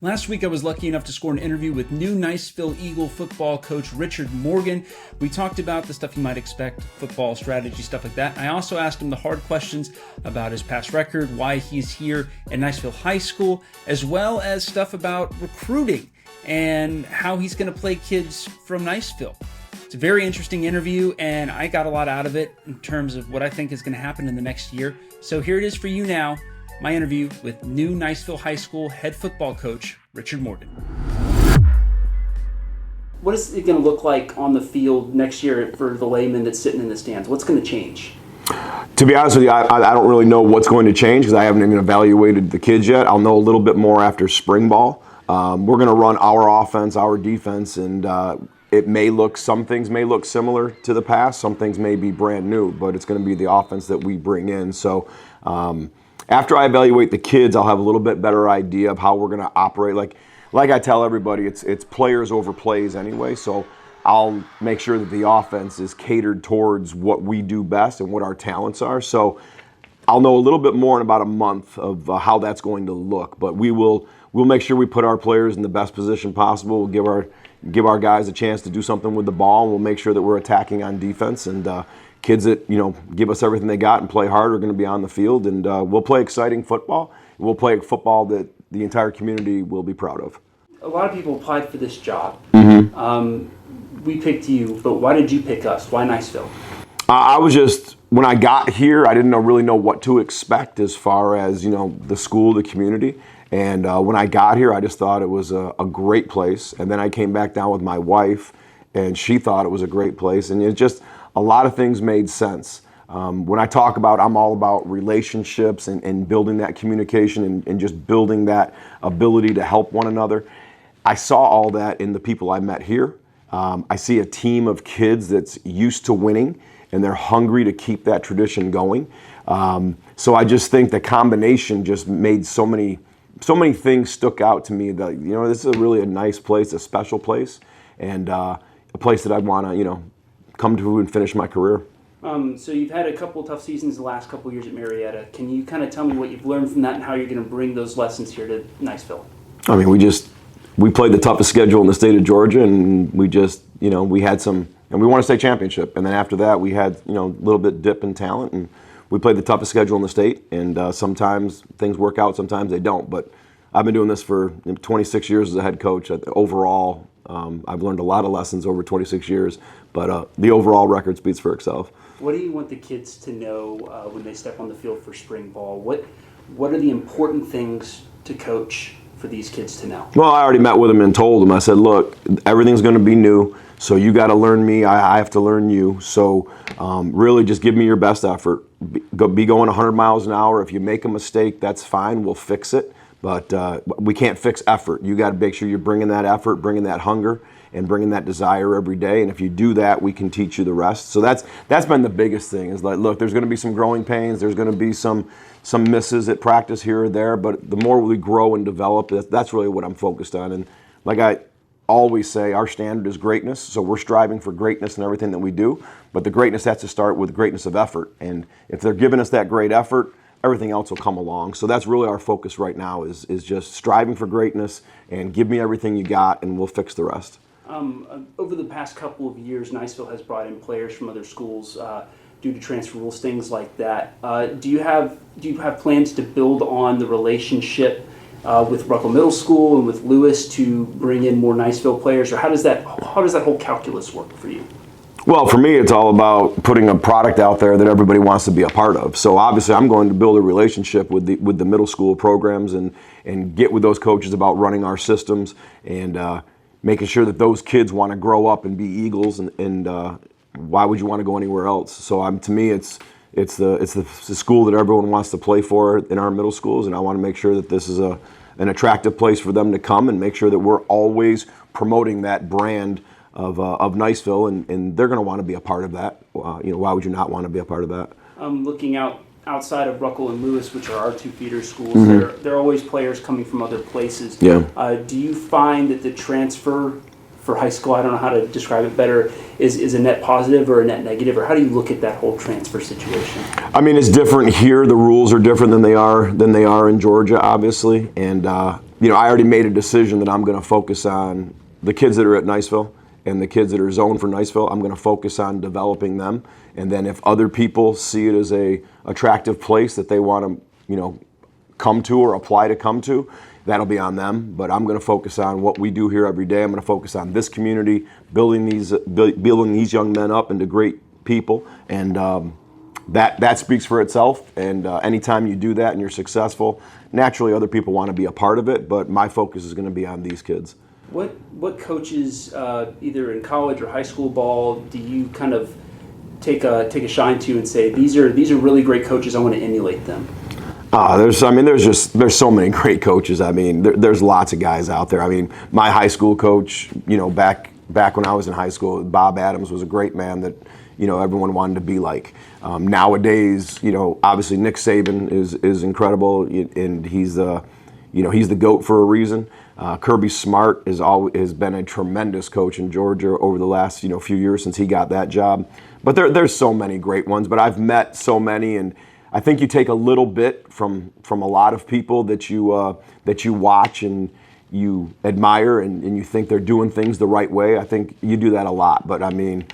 Last week, I was lucky enough to score an interview with new Niceville Eagle football coach Richard Morgan. We talked about the stuff you might expect, football strategy, stuff like that. I also asked him the hard questions about his past record, why he's here at Niceville High School, as well as stuff about recruiting and how he's going to play kids from Niceville. It's a very interesting interview, and I got a lot out of it in terms of what I think is going to happen in the next year. So here it is for you now. My interview with new Niceville High School head football coach, Richard Morgan. What is it going to look like on the field next year for the layman that's sitting in the stands? What's going to change? To be honest with you, I don't really know what's going to change because I haven't even evaluated the kids yet. I'll know a little bit more after spring ball. We're going to run our offense, our defense, and some things may look similar to the past. Some things may be brand new, but it's going to be the offense that we bring in. So after I evaluate the kids, I'll have a little bit better idea of how we're going to operate. Like I tell everybody, it's players over plays anyway. So I'll make sure that the offense is catered towards what we do best and what our talents are. So I'll know a little bit more in about a month of how that's going to look. But we'll make sure we put our players in the best position possible. We'll give our guys a chance to do something with the ball, and we'll make sure that we're attacking on defense. And kids that give us everything they got and play hard are going to be on the field, and we'll play exciting football. We'll play football that the entire community will be proud of. A lot of people applied for this job. Mm-hmm. We picked you, but why did you pick us? Why Niceville? When I got here, I didn't really know what to expect as far as the school, the community. And when I got here, I just thought it was a great place. And then I came back down with my wife, and she thought it was a great place. And it just, a lot of things made sense. When I talk about, I'm all about relationships and building that communication and just building that ability to help one another. I saw all that in the people I met here. I see a team of kids that's used to winning, and they're hungry to keep that tradition going. So I just think the combination just made so many things stuck out to me that, this is really a nice place, a special place, and a place that I'd want to, come to and finish my career. So you've had a couple tough seasons the last couple years at Marietta. Can you kind of tell me what you've learned from that and how you're going to bring those lessons here to Niceville? I mean, we played the toughest schedule in the state of Georgia, and we just, we had some, and we won a state championship. And then after that, we had, a little bit dip in talent, and we played the toughest schedule in the state. And sometimes things work out, sometimes they don't. But I've been doing this for 26 years as a head coach. Overall, I've learned a lot of lessons over 26 years, but the overall record speaks for itself. What do you want the kids to know when they step on the field for spring ball? What are the important things to coach for these kids to know? Well, I already met with them and told them. I said, look, everything's going to be new, so you got to learn me. I have to learn you. So really just give me your best effort. Be going 100 miles an hour. If you make a mistake, that's fine. We'll fix it. But we can't fix effort. You got to make sure you're bringing that effort, bringing that hunger, and bringing that desire every day. And if you do that, we can teach you the rest. So that's been the biggest thing. Is like, look, there's going to be some growing pains. There's going to be some misses at practice here or there. But the more we grow and develop, that's really what I'm focused on. And like I always say, our standard is greatness. So we're striving for greatness in everything that we do. But the greatness has to start with greatness of effort. And if they're giving us that great effort, everything else will come along. So that's really our focus right now is just striving for greatness and give me everything you got and we'll fix the rest. Over the past couple of years, Niceville has brought in players from other schools due to transfer rules, things like that. Do you have plans to build on the relationship with Ruckle Middle School and with Lewis to bring in more Niceville players, or how does that whole calculus work for you? Well, for me, it's all about putting a product out there that everybody wants to be a part of. So obviously, I'm going to build a relationship with the middle school programs and get with those coaches about running our systems and making sure that those kids want to grow up and be Eagles. And why would you want to go anywhere else? So to me, it's the school that everyone wants to play for in our middle schools, and I want to make sure that this is an attractive place for them to come and make sure that we're always promoting that brand of Niceville, and they're going to want to be a part of that. Why would you not want to be a part of that? Looking outside of Ruckle and Lewis, which are our two feeder schools, mm-hmm. there are always players coming from other places. Yeah. Do you find that the transfer for high school, I don't know how to describe it better, is a net positive or a net negative, or how do you look at that whole transfer situation? I mean, it's different here. The rules are different than they are in Georgia, obviously, and I already made a decision that I'm going to focus on the kids that are at Niceville and the kids that are zoned for Niceville. I'm going to focus on developing them. And then if other people see it as a attractive place that they want to, come to or apply to come to, that'll be on them. But I'm going to focus on what we do here every day. I'm going to focus on this community, building these young men up into great people. And that speaks for itself. And anytime you do that and you're successful, naturally other people want to be a part of it. But my focus is going to be on these kids. What coaches, either in college or high school ball, do you kind of take a shine to and say these are really great coaches, I want to emulate them? There's so many great coaches. I mean, there's lots of guys out there. I mean, my high school coach, back when I was in high school, Bob Adams was a great man that, everyone wanted to be like. Nowadays, obviously Nick Saban is incredible, and he's the GOAT for a reason. Kirby Smart has been a tremendous coach in Georgia over the last few years since he got that job. But there's so many great ones. But I've met so many, and I think you take a little bit from a lot of people that you watch and you admire, and you think they're doing things the right way. I think you do that a lot. But I mean,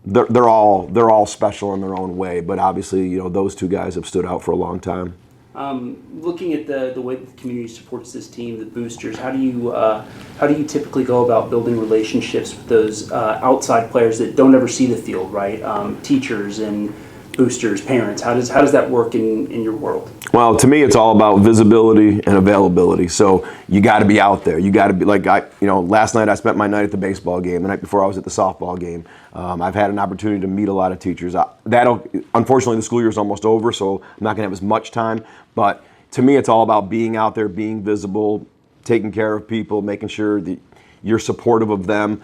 they're all special in their own way. But obviously, those two guys have stood out for a long time. Looking at the way the community supports this team, the boosters, how do you typically go about building relationships with those outside players that don't ever see the field, right? Teachers and boosters, parents. How does that work in your world? Well, to me, it's all about visibility and availability. So you got to be out there. You got to be last night I spent my night at the baseball game. The night before I was at the softball game. I've had an opportunity to meet a lot of teachers. Unfortunately, the school year is almost over, so I'm not going to have as much time. But to me, it's all about being out there, being visible, taking care of people, making sure that you're supportive of them.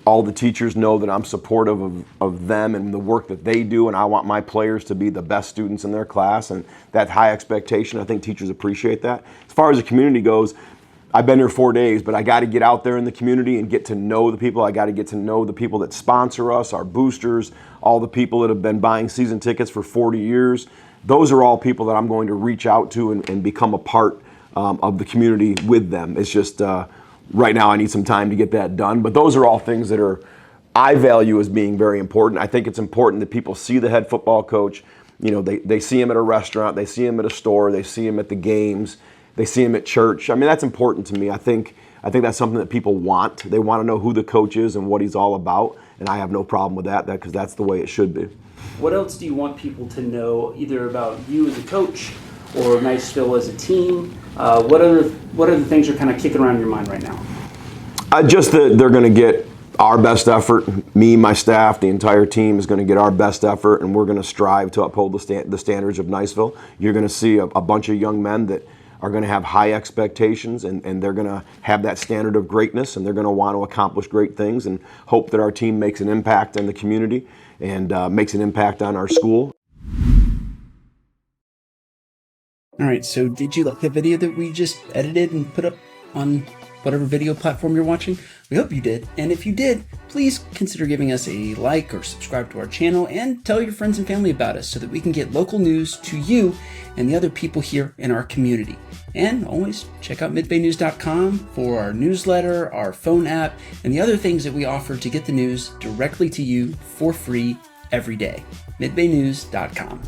All the teachers know that I'm supportive of them and the work that they do, and I want my players to be the best students in their class, and that high expectation, I think teachers appreciate that. As far as the community goes, I've been here 4 days, but I got to get out there in the community and get to know the people. I got to get to know the people that sponsor us, our boosters, all the people that have been buying season tickets for 40 years. Those are all people that I'm going to reach out to and become a part of the community with them. It's just right now I need some time to get that done. But those are all things that I value as being very important. I think it's important that people see the head football coach. They see him at a restaurant, they see him at a store, they see him at the games, they see him at church. I mean, that's important to me. I think that's something that people want. They want to know who the coach is and what he's all about, and I have no problem with that because that's the way it should be. What else do you want people to know, either about you as a coach or Niceville as a team? What other things are kind of kicking around in your mind right now? Just that they're going to get our best effort. Me, my staff, the entire team is going to get our best effort, and we're going to strive to uphold the standards of Niceville. You're going to see a bunch of young men that are going to have high expectations, and they're going to have that standard of greatness, and they're going to want to accomplish great things and hope that our team makes an impact in the community and makes an impact on our school. All right, so did you like the video that we just edited and put up on whatever video platform you're watching? We hope you did. And if you did, please consider giving us a like or subscribe to our channel and tell your friends and family about us so that we can get local news to you and the other people here in our community. And always check out midbaynews.com for our newsletter, our phone app, and the other things that we offer to get the news directly to you for free every day. midbaynews.com.